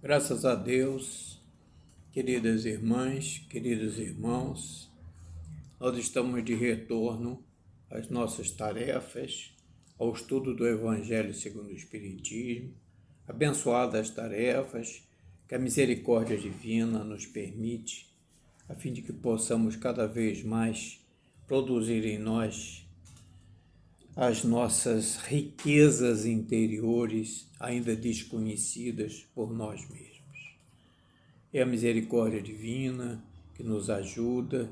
Graças a Deus, queridas irmãs, queridos irmãos, nós estamos de retorno às nossas tarefas, ao estudo do Evangelho segundo o Espiritismo, abençoadas tarefas que a misericórdia divina nos permite, a fim de que possamos cada vez mais produzir em nós as nossas riquezas interiores ainda desconhecidas por nós mesmos. É a misericórdia divina que nos ajuda,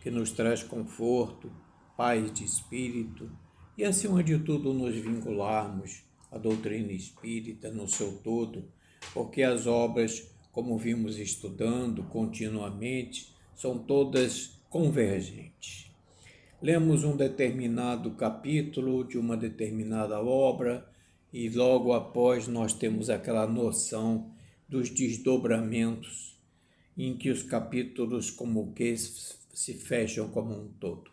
que nos traz conforto, paz de espírito e, acima de tudo, nos vincularmos à doutrina espírita no seu todo, porque as obras, como vimos estudando continuamente, são todas convergentes. Lemos um determinado capítulo de uma determinada obra e logo após nós temos aquela noção dos desdobramentos em que os capítulos como que se fecham como um todo.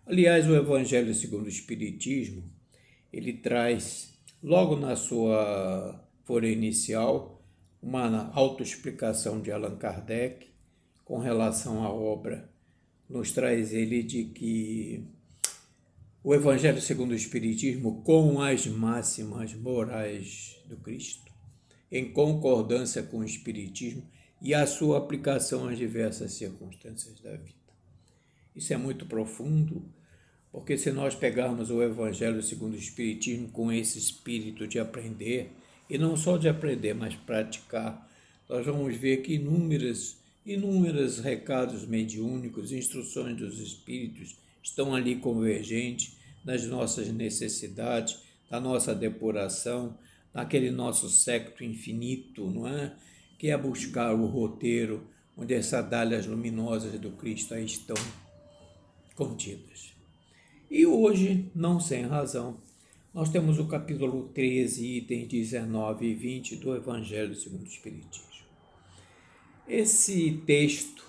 Aliás, o Evangelho segundo o Espiritismo, ele traz logo na sua folha inicial uma autoexplicação de Allan Kardec com relação à obra. Nos traz ele de que o Evangelho segundo o Espiritismo, com as máximas morais do Cristo, em concordância com o Espiritismo e a sua aplicação às diversas circunstâncias da vida. Isso é muito profundo, porque se nós pegarmos o Evangelho segundo o Espiritismo com esse espírito de aprender, e não só de aprender, mas praticar, nós vamos ver que inúmeros recados mediúnicos, instruções dos espíritos estão ali convergentes nas nossas necessidades, na nossa depuração, naquele nosso séquito infinito, não é? Que é buscar o roteiro onde as sandálias luminosas do Cristo aí estão contidas. E hoje, não sem razão, nós temos o capítulo 13, itens 19 e 20 do Evangelho segundo o Espiritismo. Esse texto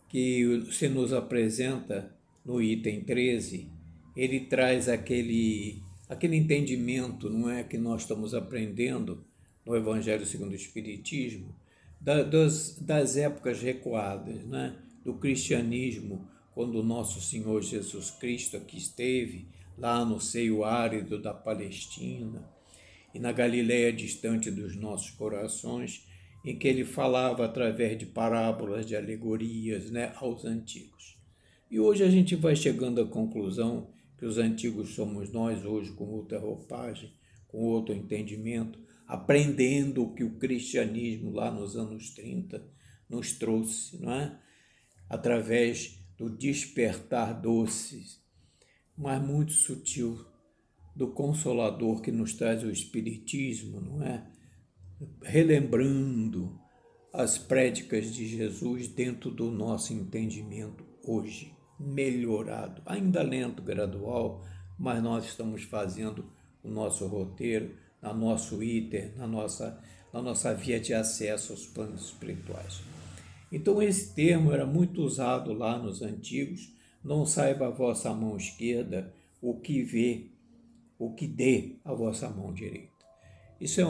que se nos apresenta no item 13, ele traz aquele entendimento, não é, que nós estamos aprendendo no Evangelho segundo o Espiritismo, das épocas recuadas, né, do cristianismo, quando o nosso Senhor Jesus Cristo aqui esteve, lá no seio árido da Palestina e na Galileia distante dos nossos corações, em que ele falava através de parábolas, de alegorias, né, aos antigos. E hoje a gente vai chegando à conclusão que os antigos somos nós hoje, com outra roupagem, com outro entendimento, aprendendo o que o cristianismo lá nos anos 30 nos trouxe, não é? Através do despertar doce, mas muito sutil, do Consolador que nos traz o Espiritismo, não é? Relembrando as prédicas de Jesus dentro do nosso entendimento hoje, melhorado, ainda lento, gradual, mas nós estamos fazendo o nosso roteiro, no nosso íter, na nossa via de acesso aos planos espirituais. Então esse termo era muito usado lá nos antigos, não saiba a vossa mão esquerda o que vê, o que dê a vossa mão direita. Isso é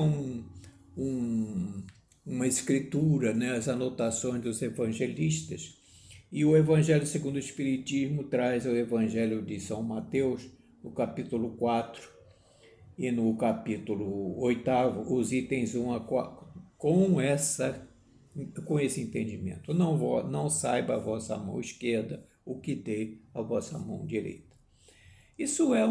uma escritura, né, as anotações dos evangelistas. E o Evangelho segundo o Espiritismo traz o Evangelho de São Mateus, no capítulo 4 e no capítulo 8, os itens 1 a 4, com esse entendimento. Não saiba a vossa mão esquerda o que dê a vossa mão direita. Isso é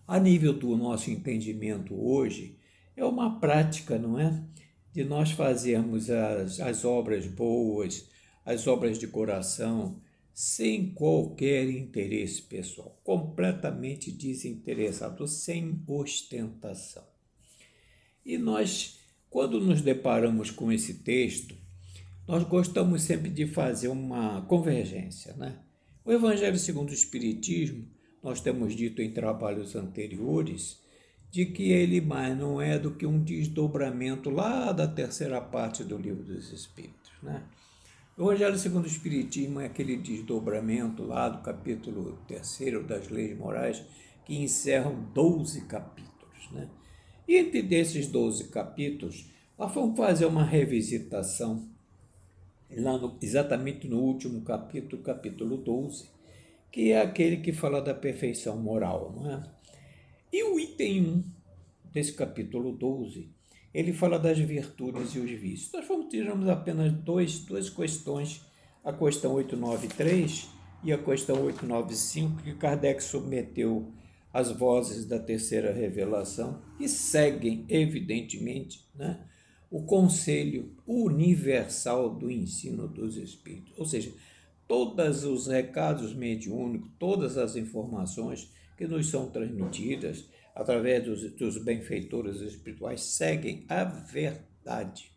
a nível do nosso entendimento hoje, é uma prática, não é? De nós fazermos as obras boas, as obras de coração, sem qualquer interesse pessoal, completamente desinteressado, sem ostentação. E nós, quando nos deparamos com esse texto, nós gostamos sempre de fazer uma convergência, né? O Evangelho segundo o Espiritismo, nós temos dito em trabalhos anteriores, de que ele mais não é do que um desdobramento lá da terceira parte do Livro dos Espíritos, né? O Evangelho segundo o Espiritismo é aquele desdobramento lá do capítulo 3 das Leis Morais, que encerram 12 capítulos, né? E entre desses 12 capítulos, Nós vamos fazer uma revisitação lá exatamente no último capítulo, capítulo 12, que é aquele que fala da perfeição moral, não é? E o item 1 desse capítulo 12, ele fala das virtudes e os vícios. Nós tiramos apenas duas questões, a questão 893 e a questão 895, que Kardec submeteu às vozes da terceira revelação, que seguem, evidentemente, né, o conselho universal do ensino dos Espíritos. Ou seja, todos os recados mediúnicos, todas as informações que nos são transmitidas através dos benfeitores espirituais seguem a verdade.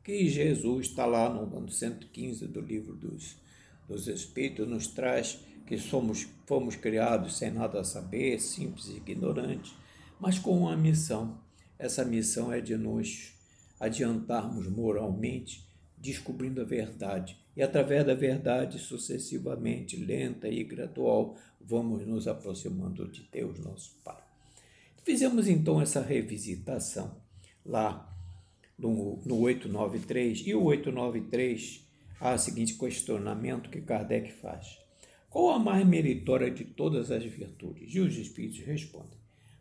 Que Jesus está lá no 115 do livro dos Espíritos, nos traz que fomos criados sem nada a saber, simples e ignorantes, mas com uma missão. Essa missão é de nos adiantarmos moralmente, descobrindo a verdade. E através da verdade, sucessivamente, lenta e gradual, vamos nos aproximando de Deus, nosso Pai. Fizemos então essa revisitação lá no 893, e o 893 há o seguinte questionamento que Kardec faz: qual a mais meritória de todas as virtudes? E os Espíritos respondem: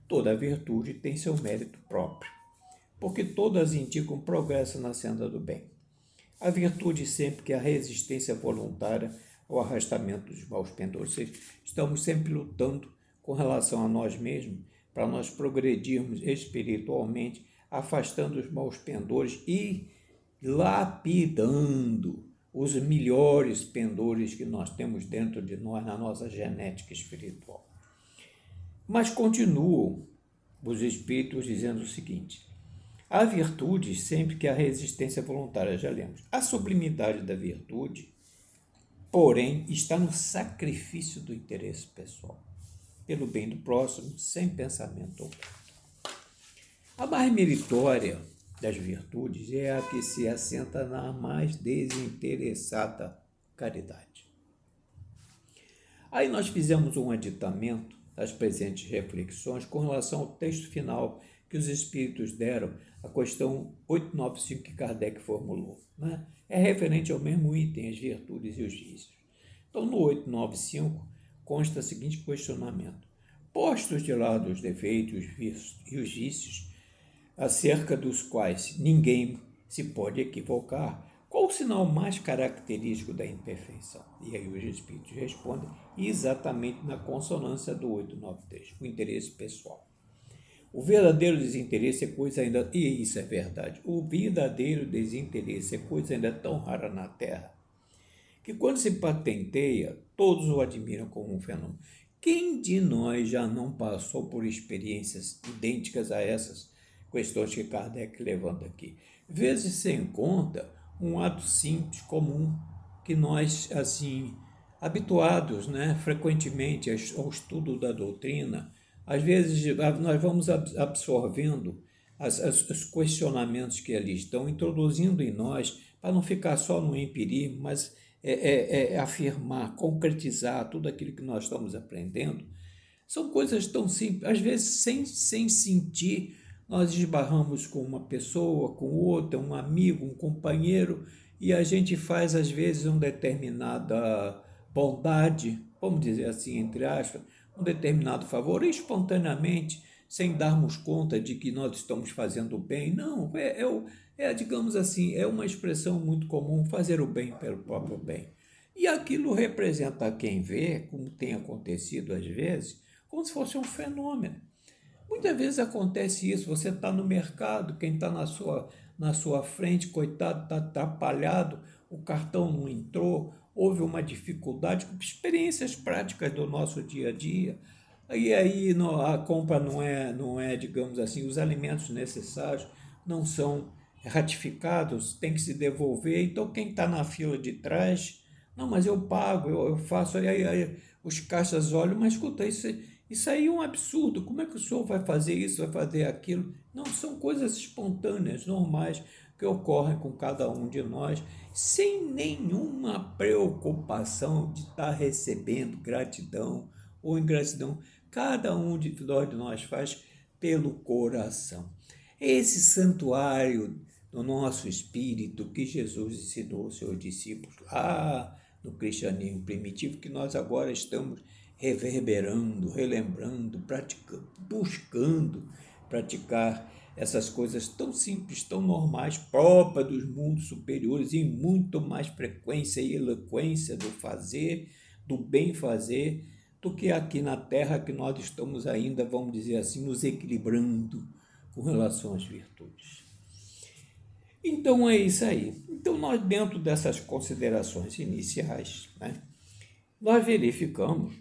toda virtude tem seu mérito próprio, porque todas indicam progresso na senda do bem. A virtude sempre que a resistência voluntária ao arrastamento dos maus pendores. Estamos sempre lutando com relação a nós mesmos para nós progredirmos espiritualmente, afastando os maus pendores e lapidando os melhores pendores que nós temos dentro de nós, na nossa genética espiritual. Mas continuam os Espíritos dizendo o seguinte: a virtude, sempre que a resistência voluntária, já lemos. A sublimidade da virtude, porém, está no sacrifício do interesse pessoal, pelo bem do próximo, sem pensamento oculto. A mais meritória das virtudes é a que se assenta na mais desinteressada caridade. Aí nós fizemos um aditamento das presentes reflexões com relação ao texto final que os Espíritos deram, a questão 895 que Kardec formulou, né? É referente ao mesmo item, as virtudes e os vícios. Então, no 895, consta o seguinte questionamento: postos de lado os defeitos e os vícios, acerca dos quais ninguém se pode equivocar, qual o sinal mais característico da imperfeição? E aí os Espíritos respondem exatamente na consonância do 893, o interesse pessoal. O verdadeiro desinteresse é coisa ainda, e isso é verdade, o verdadeiro desinteresse é coisa ainda tão rara na Terra, que quando se patenteia, todos o admiram como um fenômeno. Quem de nós já não passou por experiências idênticas a essas questões que Kardec levanta aqui? Vezes sem conta, um ato simples, comum, que nós, assim, habituados, né, frequentemente ao estudo da doutrina, às vezes nós vamos absorvendo os questionamentos que ali estão, introduzindo em nós, para não ficar só no empirismo, mas afirmar, concretizar tudo aquilo que nós estamos aprendendo. São coisas tão simples, às vezes sem sentir, nós esbarramos com uma pessoa, com outra, um amigo, um companheiro, e a gente faz, às vezes, uma determinada bondade, vamos dizer assim, entre aspas, um determinado favor, espontaneamente, sem darmos conta de que nós estamos fazendo o bem. Não, digamos assim, é uma expressão muito comum, fazer o bem pelo próprio bem. E aquilo representa a quem vê, como tem acontecido às vezes, como se fosse um fenômeno. Muitas vezes acontece isso, você está no mercado, quem está na sua frente, coitado, está atrapalhado, o cartão não entrou, houve uma dificuldade, experiências práticas do nosso dia a dia, e aí a compra não é, digamos assim, os alimentos necessários não são ratificados, tem que se devolver, então quem está na fila de trás, não, mas eu pago, eu faço, aí os caixas olham, mas escuta, isso aí é um absurdo, como é que o senhor vai fazer isso, vai fazer aquilo? Não, são coisas espontâneas, normais, que ocorrem com cada um de nós, sem nenhuma preocupação de estar recebendo gratidão ou ingratidão. Cada um de nós faz pelo coração. Esse santuário no nosso espírito que Jesus ensinou aos seus discípulos lá no cristianismo primitivo, que nós agora estamos reverberando, relembrando, praticando, buscando praticar essas coisas tão simples, tão normais, próprias dos mundos superiores, e muito mais frequência e eloquência do fazer, do bem fazer, do que aqui na Terra, que nós estamos ainda, vamos dizer assim, nos equilibrando com relação às virtudes. Então é isso aí. Então nós, dentro dessas considerações iniciais, né, nós verificamos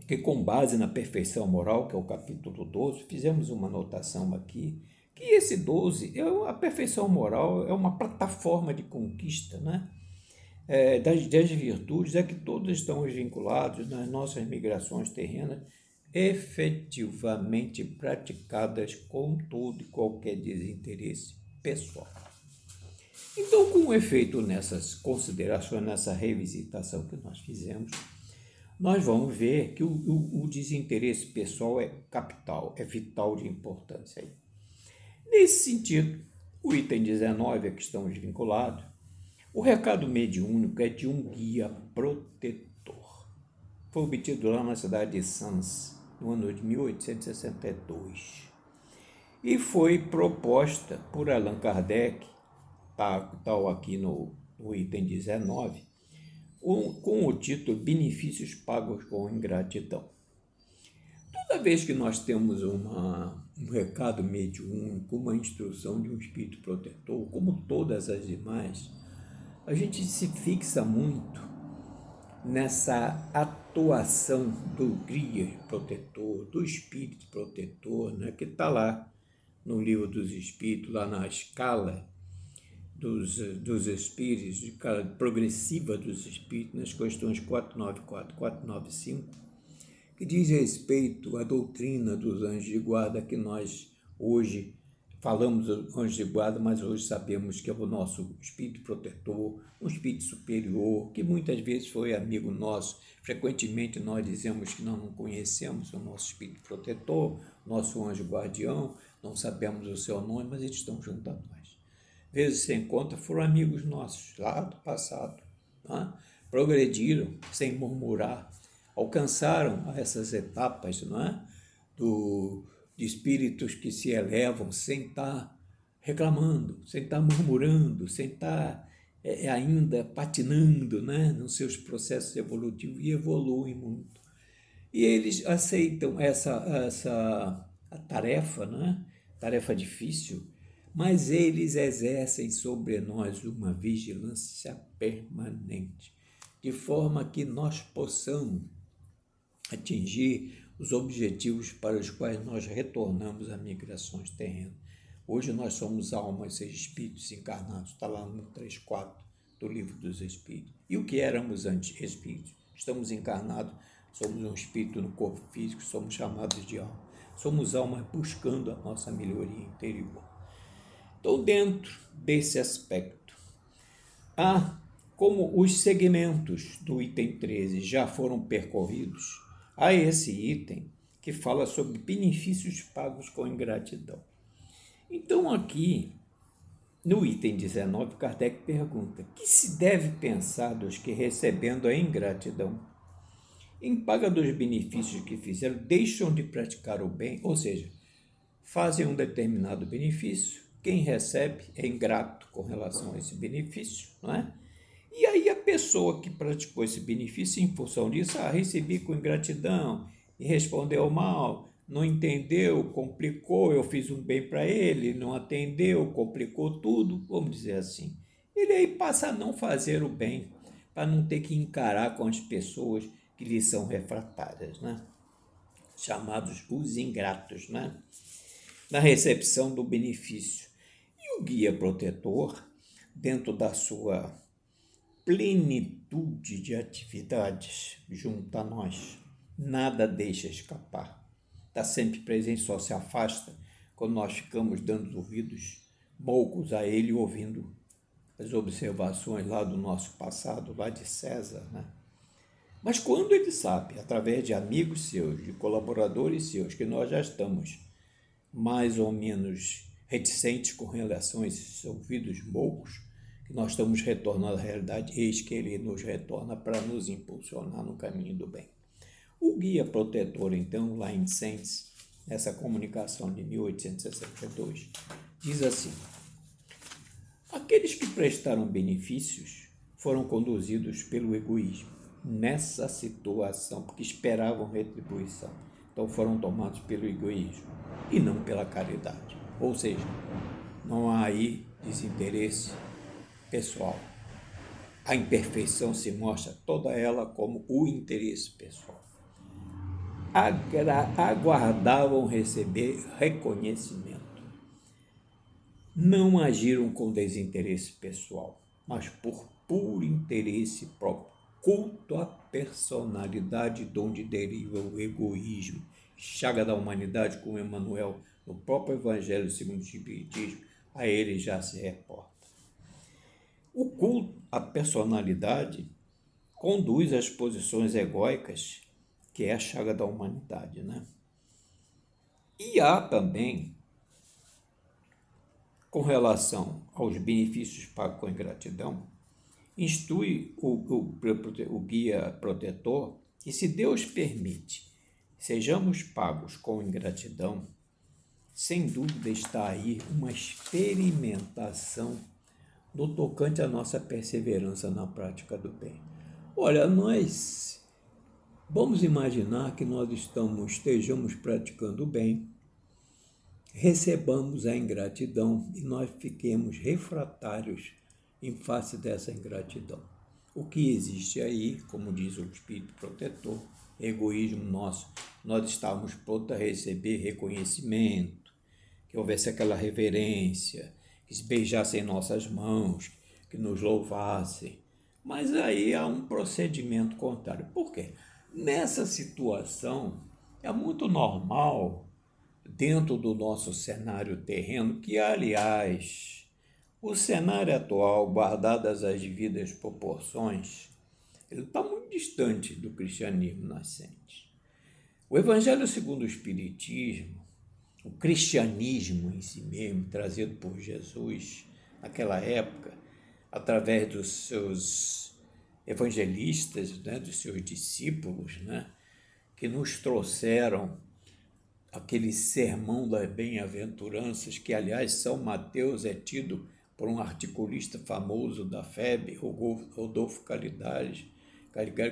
que, com base na perfeição moral, que é o capítulo 12, fizemos uma anotação aqui, que esse 12, a perfeição moral é uma plataforma de conquista, né? Das virtudes, é que todos estão vinculados nas nossas migrações terrenas, efetivamente praticadas com todo e qualquer desinteresse pessoal. Então, com efeito nessas considerações, nessa revisitação que nós fizemos, nós vamos ver que o desinteresse pessoal é capital, é vital de importância. Nesse sentido, o item 19 a que estamos vinculados, o recado mediúnico é de um guia protetor. Foi obtido lá na cidade de Sens, no ano de 1862. E foi proposta por Allan Kardec, tal aqui no item 19, com o título Benefícios Pagos com Ingratidão. Toda vez que nós temos um recado mediúnico, uma instrução de um espírito protetor, como todas as demais, a gente se fixa muito nessa atuação do guia protetor, do espírito protetor, né, que está lá no Livro dos Espíritos, lá na escala dos espíritos, de escala progressiva dos espíritos, nas questões 494 e 495, que diz respeito à doutrina dos anjos de guarda, que nós hoje falamos dos anjos de guarda, mas hoje sabemos que é o nosso espírito protetor, um espírito superior, que muitas vezes foi amigo nosso. Frequentemente nós dizemos que nós não conhecemos o nosso espírito protetor, nosso anjo guardião, não sabemos o seu nome, mas eles estão junto a nós. Vezes sem conta, foram amigos nossos lá do passado, né? Progrediram sem murmurar, alcançaram essas etapas, não é? De espíritos que se elevam sem estar reclamando, sem estar murmurando, sem estar ainda patinando, né, nos seus processos evolutivos, e evoluem muito. E eles aceitam essa tarefa, né, tarefa difícil, mas eles exercem sobre nós uma vigilância permanente, de forma que nós possamos atingir os objetivos para os quais nós retornamos a migrações terrenas. Hoje nós somos almas e espíritos encarnados, está lá no 3.4 do Livro dos Espíritos. E o que éramos antes? Espíritos. Estamos encarnados, somos um espírito no corpo físico, somos chamados de alma. Somos almas buscando a nossa melhoria interior. Então, dentro desse aspecto, como os segmentos do item 13 já foram percorridos, há esse item que fala sobre benefícios pagos com ingratidão. Então, aqui, no item 19, Kardec pergunta: que se deve pensar dos que, recebendo a ingratidão, em paga dos benefícios que fizeram, deixam de praticar o bem, ou seja, fazem um determinado benefício, quem recebe é ingrato com relação a esse benefício, não é? E aí a pessoa que praticou esse benefício, em função disso, recebi com ingratidão, e respondeu mal, não entendeu, complicou, eu fiz um bem para ele, não atendeu, complicou tudo, vamos dizer assim. Ele aí passa a não fazer o bem, para não ter que encarar com as pessoas que lhe são refratárias, né? Chamados os ingratos, né? Na recepção do benefício. E o guia protetor, dentro da sua plenitude de atividades junto a nós, nada deixa escapar. Está sempre presente, só se afasta quando nós ficamos dando ouvidos moucos a ele, ouvindo as observações lá do nosso passado, lá de César, né? Mas quando ele sabe, através de amigos seus, de colaboradores seus, que nós já estamos mais ou menos reticentes com relação a esses ouvidos moucos, que nós estamos retornando à realidade, eis que ele nos retorna para nos impulsionar no caminho do bem. O guia protetor, então, lá em Sens, nessa comunicação de 1862, diz assim: aqueles que prestaram benefícios foram conduzidos pelo egoísmo nessa situação, porque esperavam retribuição. Então foram tomados pelo egoísmo e não pela caridade. Ou seja, não há aí desinteresse pessoal. A imperfeição se mostra toda ela como o interesse pessoal. Aguardavam receber reconhecimento. Não agiram com desinteresse pessoal, mas por puro interesse próprio. Culto à personalidade, de onde deriva o egoísmo. Chaga da humanidade, como Emmanuel, no próprio Evangelho segundo o Espiritismo, a ele já se reporta. O culto à personalidade conduz às posições egóicas, que é a chaga da humanidade, né? E há também, com relação aos benefícios pagos com ingratidão, instrui o guia protetor que, se Deus permite, sejamos pagos com ingratidão, sem dúvida está aí uma experimentação no tocante à nossa perseverança na prática do bem. Olha, nós vamos imaginar que nós estejamos praticando o bem, recebamos a ingratidão e nós fiquemos refratários em face dessa ingratidão. O que existe aí, como diz o Espírito Protetor, egoísmo nosso. Nós estávamos prontos a receber reconhecimento, que houvesse aquela reverência, que se beijassem nossas mãos, que nos louvassem. Mas aí há um procedimento contrário. Por quê? Nessa situação, é muito normal, dentro do nosso cenário terreno, que, aliás, o cenário atual, guardadas as devidas proporções, ele está muito distante do cristianismo nascente. O Evangelho segundo o Espiritismo, o cristianismo em si mesmo, trazido por Jesus naquela época, através dos seus evangelistas, né, dos seus discípulos, né, que nos trouxeram aquele sermão das bem-aventuranças, que, aliás, São Mateus é tido por um articulista famoso da FEB, Rodolfo Caligares,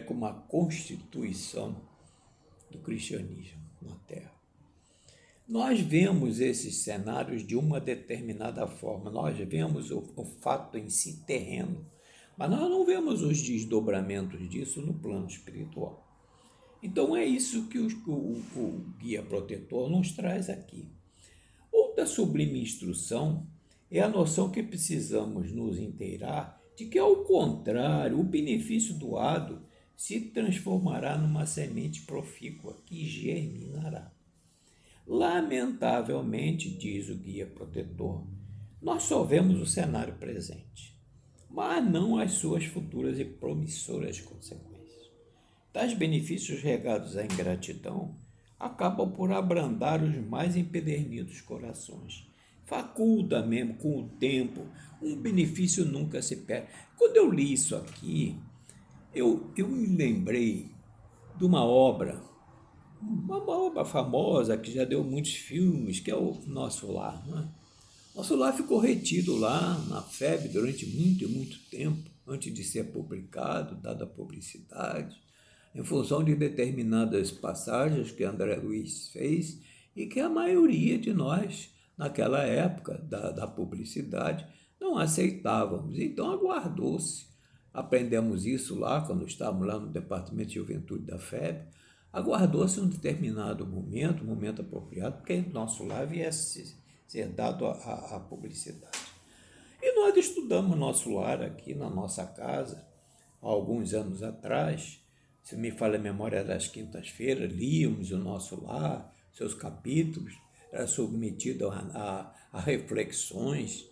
como a constituição do cristianismo na Terra. Nós vemos esses cenários de uma determinada forma, nós vemos o fato em si terreno, mas nós não vemos os desdobramentos disso no plano espiritual. Então é isso que o guia protetor nos traz aqui. Outra sublime instrução é a noção que precisamos nos inteirar de que, ao contrário, o benefício doado se transformará numa semente profícua que germinará. Lamentavelmente, diz o guia protetor, nós só vemos o cenário presente, mas não as suas futuras e promissoras consequências. Tais benefícios regados à ingratidão acabam por abrandar os mais empedernidos corações. Faculta mesmo, com o tempo, um benefício nunca se perde. Quando eu li isso aqui, eu me lembrei de uma obra famosa, que já deu muitos filmes, que é o Nosso Lar. Né? Nosso Lar ficou retido lá na FEB durante muito e muito tempo, antes de ser publicado, dada a publicidade, em função de determinadas passagens que André Luiz fez e que a maioria de nós, naquela época da publicidade, não aceitávamos. Então aguardou-se. Aprendemos isso lá, quando estávamos lá no Departamento de Juventude da FEB, aguardou-se um determinado momento apropriado, porque Nosso Lar viesse ser dado à publicidade. E nós estudamos Nosso Lar aqui na nossa casa, há alguns anos atrás. Se me falha a memória, das quintas-feiras, líamos o Nosso Lar, seus capítulos, era submetido a reflexões,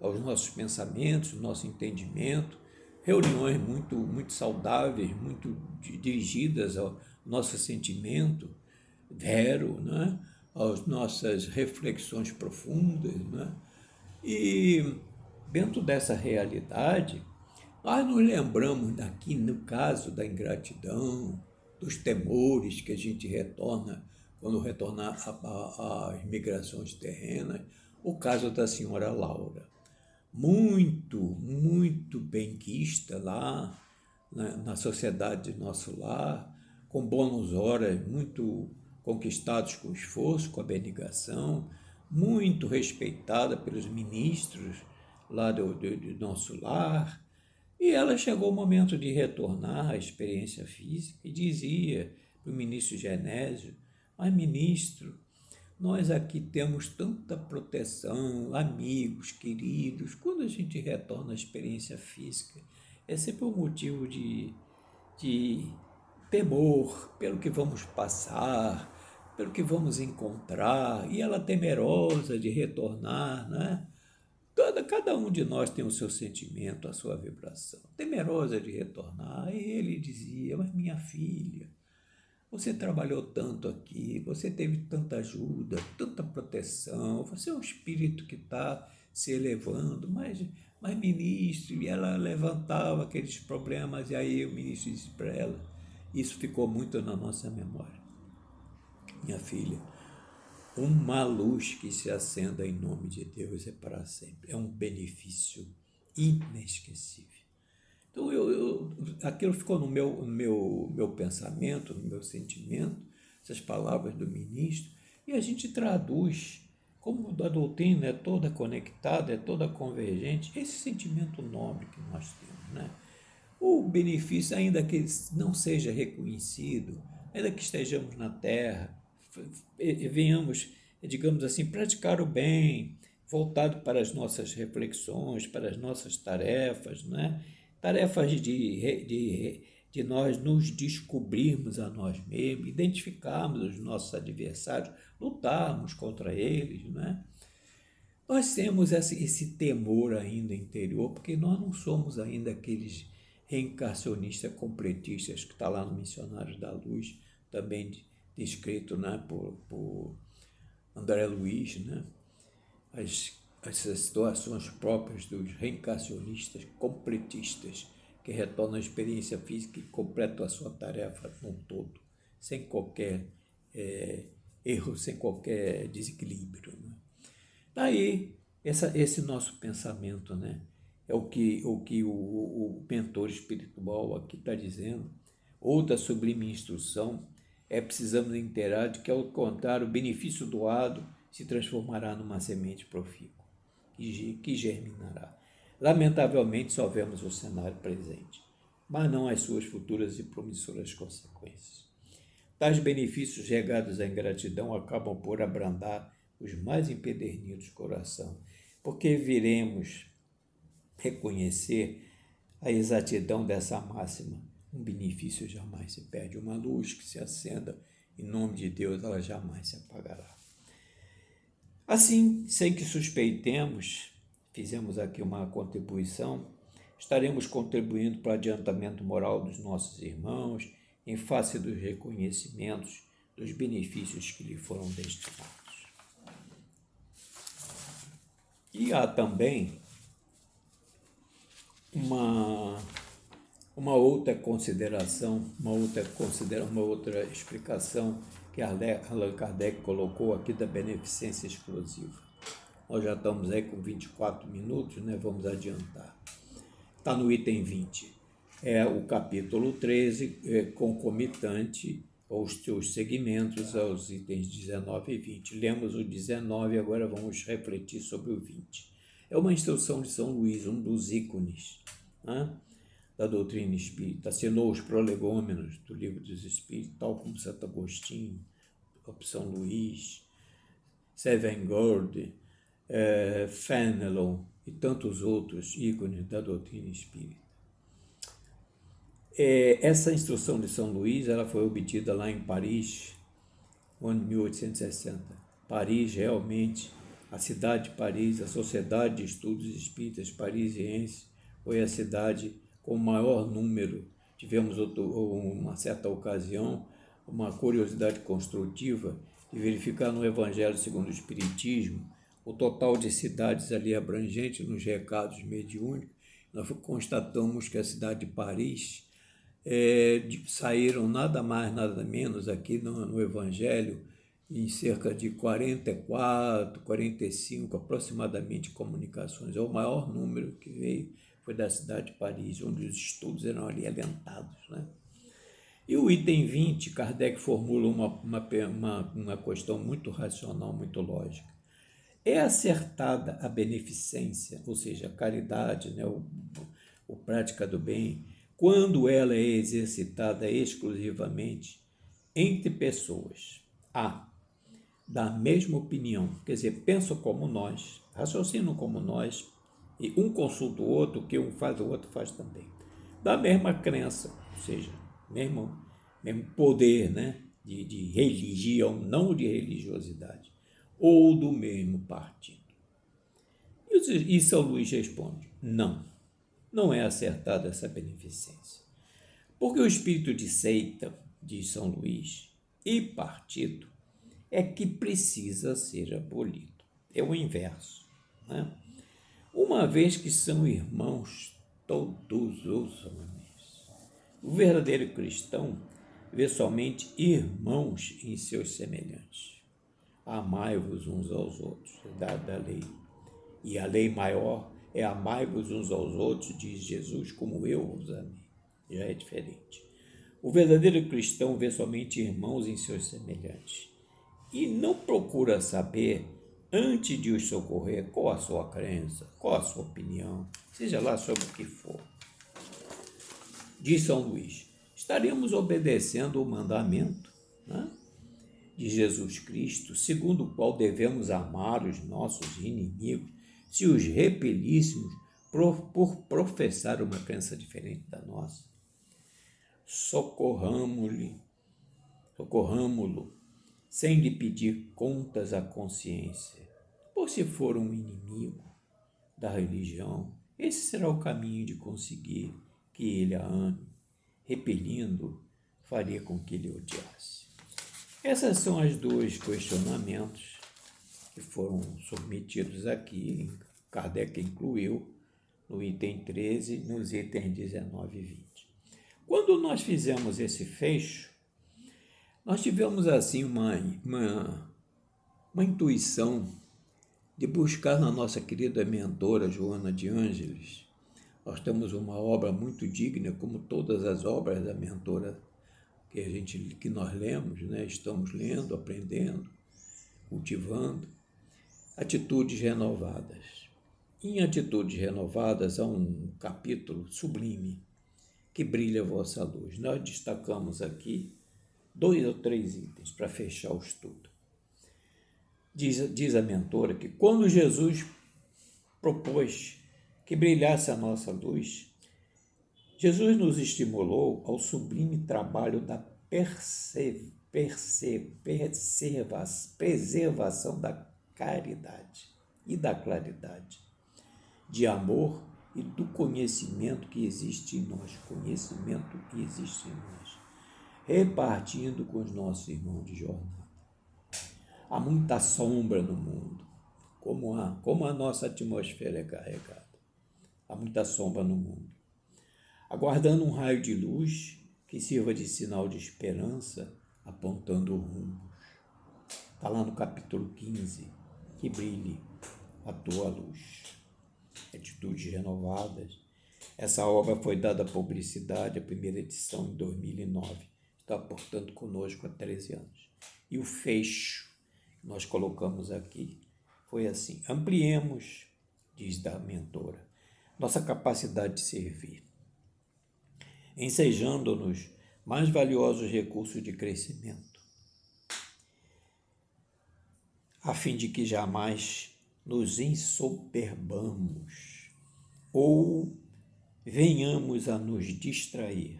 aos nossos pensamentos, ao nosso entendimento, reuniões muito saudáveis, muito dirigidas ao nosso sentimento, né? às nossas reflexões profundas, né? E dentro dessa realidade, nós nos lembramos daqui, no caso da ingratidão, dos temores que a gente retorna quando retornar às migrações terrenas, o caso da senhora Laura. Muito benquista lá na sociedade de nosso lar, com bônus horas muito conquistados com esforço, com abnegação, muito respeitada pelos ministros lá do nosso lar. E ela chegou o momento de retornar à experiência física e dizia para o ministro Genésio: mas ministro, nós aqui temos tanta proteção, amigos, queridos, quando a gente retorna à experiência física, é sempre um motivo de temor pelo que vamos passar, pelo que vamos encontrar, e ela temerosa de retornar, né? Cada um de nós tem o seu sentimento, a sua vibração, temerosa de retornar. E ele dizia: mas minha filha, você trabalhou tanto aqui, você teve tanta ajuda, tanta proteção, você é um espírito que está se elevando, mas ministro, e ela levantava aqueles problemas, e aí o ministro disse para ela, isso ficou muito na nossa memória: minha filha, uma luz que se acenda em nome de Deus é para sempre, é um benefício inesquecível. Então, aquilo ficou no meu pensamento, no meu sentimento, essas palavras do ministro, e a gente traduz, como a doutrina é toda conectada, é toda convergente, esse sentimento nobre que nós temos, né? O benefício, ainda que não seja reconhecido, ainda que estejamos na Terra, venhamos, digamos assim, praticar o bem, voltado para as nossas reflexões, para as nossas tarefas, né? Tarefas de nós nos descobrirmos a nós mesmos, identificarmos os nossos adversários, lutarmos contra eles, né? Nós temos esse temor ainda interior, porque nós não somos ainda aqueles reencarnacionistas completistas que está lá no Missionários da Luz, também descrito, né, por André Luiz, né? As situações próprias dos reencarnacionistas completistas que retornam à experiência física e completam a sua tarefa num todo, sem qualquer erro, sem qualquer desequilíbrio, né? Daí, esse nosso pensamento, né, é o que o mentor espiritual aqui está dizendo. Outra sublime instrução é: precisamos inteirar de que, ao contrário, o benefício doado se transformará numa semente profícua, que germinará. Lamentavelmente, só vemos o cenário presente, mas não as suas futuras e promissoras consequências. Tais benefícios regados à ingratidão acabam por abrandar os mais empedernidos coração, porque viremos reconhecer a exatidão dessa máxima: um benefício jamais se perde, uma luz que se acenda em nome de Deus, ela jamais se apagará. Assim, sem que suspeitemos, fizemos aqui uma contribuição, estaremos contribuindo para o adiantamento moral dos nossos irmãos, em face dos reconhecimentos dos benefícios que lhe foram destinados. E há também uma outra consideração, uma outra explicação que Allan Kardec colocou aqui da beneficência exclusiva. Nós já estamos aí com 24 minutos, né? Vamos adiantar. Está no item 20. É o capítulo 13, concomitante aos seus segmentos, aos itens 19 e 20. Lemos o 19, agora vamos refletir sobre o 20. É uma instrução de São Luís, um dos ícones, né, da doutrina espírita. Assinou os prolegômenos do Livro dos Espíritos, tal como Santo Agostinho, São Luís, Sevengord, Fenelon e tantos outros ícones da doutrina espírita. Essa instrução de São Luís, ela foi obtida lá em Paris, no ano de 1860. Paris, realmente, a cidade de Paris, a Sociedade de Estudos Espíritas Parisiense, foi a cidade com o maior número. Tivemos uma certa ocasião, uma curiosidade construtiva, de verificar no Evangelho segundo o Espiritismo o total de cidades ali abrangentes nos recados mediúnicos, nós constatamos que a cidade de Paris saíram nada mais, nada menos aqui no Evangelho, em cerca de 44, 45 aproximadamente comunicações. É o maior número que veio, foi da cidade de Paris, onde os estudos eram ali alentados, né? E o item 20, Kardec formula uma questão muito racional, muito lógica. É acertada a beneficência, ou seja, a caridade, né, o prática do bem, quando ela é exercitada exclusivamente entre pessoas da mesma opinião, quer dizer, pensam como nós, raciocinam como nós, e um consulta o outro, o que um faz, o outro faz também. Da mesma crença, ou seja, mesmo poder, né, de religião, não de religiosidade, ou do mesmo partido. E São Luís responde, não é acertada essa beneficência. Porque o espírito de seita, diz São Luís, e partido, é que precisa ser abolido. É o inverso, né? Uma vez que são irmãos todos os homens. O verdadeiro cristão vê somente irmãos em seus semelhantes. Amai-vos uns aos outros, dada a lei. E a lei maior é amai-vos uns aos outros, diz Jesus, como eu vos amei. Já é diferente. O verdadeiro cristão vê somente irmãos em seus semelhantes e não procura saber, antes de os socorrer, qual a sua crença, qual a sua opinião, seja lá sobre o que for. Diz São Luís, estaremos obedecendo o mandamento, né, de Jesus Cristo, segundo o qual devemos amar os nossos inimigos, se os repelíssemos por professar uma crença diferente da nossa. Socorramo-lo, sem lhe pedir contas à consciência. Por se for um inimigo da religião, esse será o caminho de conseguir que ele a ame. Repelindo, faria com que ele odiasse. Esses são os dois questionamentos que foram submetidos aqui, Kardec incluiu no item 13, nos itens 19 e 20. Quando nós fizemos esse fecho, nós tivemos assim uma intuição de buscar na nossa querida mentora Joana de Ângeles. Nós temos uma obra muito digna, como todas as obras da mentora que nós lemos, né? Estamos lendo, aprendendo, cultivando. Atitudes renovadas. Em Atitudes Renovadas há um capítulo sublime, que brilha a vossa luz. Nós destacamos aqui 2 ou 3 itens para fechar o estudo. Diz a mentora que quando Jesus propôs que brilhasse a nossa luz, Jesus nos estimulou ao sublime trabalho da preservação da caridade e da claridade, de amor e do conhecimento que existe em nós, repartindo com os nossos irmãos de jornada. Há muita sombra no mundo, como a nossa atmosfera é carregada. Há muita sombra no mundo. Aguardando um raio de luz que sirva de sinal de esperança, apontando rumos. Está lá no capítulo 15, que brilhe a tua luz. Atitudes Renovadas. Essa obra foi dada publicidade, a primeira edição em 2009. Está, portanto, conosco há 13 anos. E o fecho que nós colocamos aqui foi assim: ampliemos, diz da mentora, nossa capacidade de servir, ensejando-nos mais valiosos recursos de crescimento, a fim de que jamais nos ensoberbamos ou venhamos a nos distrair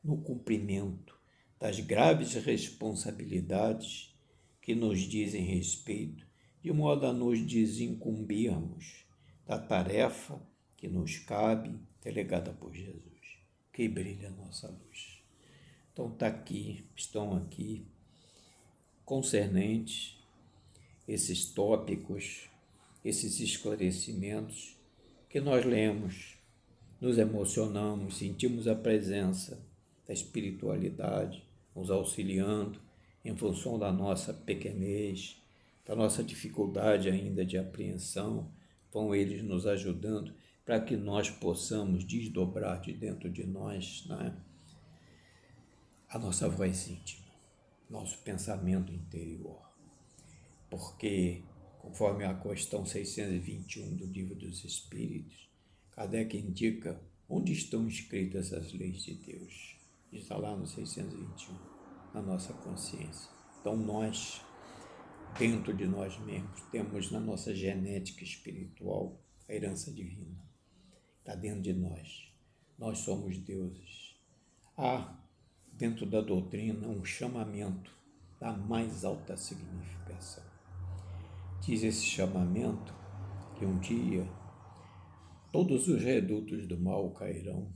no cumprimento das graves responsabilidades que nos dizem respeito, de modo a nos desincumbirmos da tarefa que nos cabe, delegada por Jesus, que brilha a nossa luz. Então estão aqui concernentes, esses tópicos, esses esclarecimentos que nós lemos, nos emocionamos, sentimos a presença da espiritualidade nos auxiliando em função da nossa pequenez, da nossa dificuldade ainda de apreensão, vão eles nos ajudando para que nós possamos desdobrar de dentro de nós, né, a nossa voz íntima, nosso pensamento interior. Porque, conforme a questão 621 do Livro dos Espíritos, Kardec indica onde estão escritas as leis de Deus. Está lá no 621, na nossa consciência. Então nós, dentro de nós mesmos, temos na nossa genética espiritual a herança divina. Está dentro de nós. Nós somos deuses. Há, dentro da doutrina, um chamamento da mais alta significação. Diz esse chamamento que um dia todos os redutos do mal cairão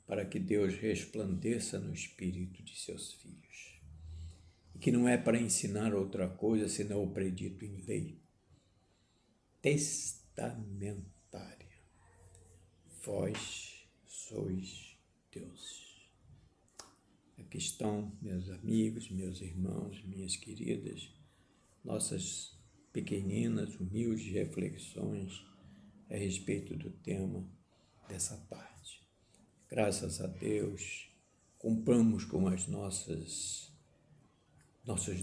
para que Deus resplandeça no espírito de seus filhos. E que não é para ensinar outra coisa senão o predito em lei testamentária. Vós sois deuses. Aqui estão, meus amigos, meus irmãos, minhas queridas, nossas pequeninas, humildes reflexões a respeito do tema dessa tarde. Graças a Deus, cumpramos com as nossos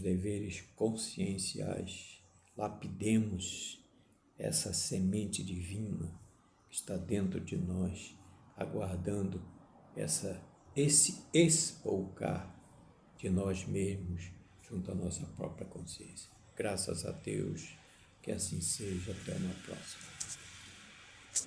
deveres conscienciais, lapidemos essa semente divina que está dentro de nós, aguardando esse espolcar de nós mesmos junto à nossa própria consciência. Graças a Deus, que assim seja. Até uma próxima.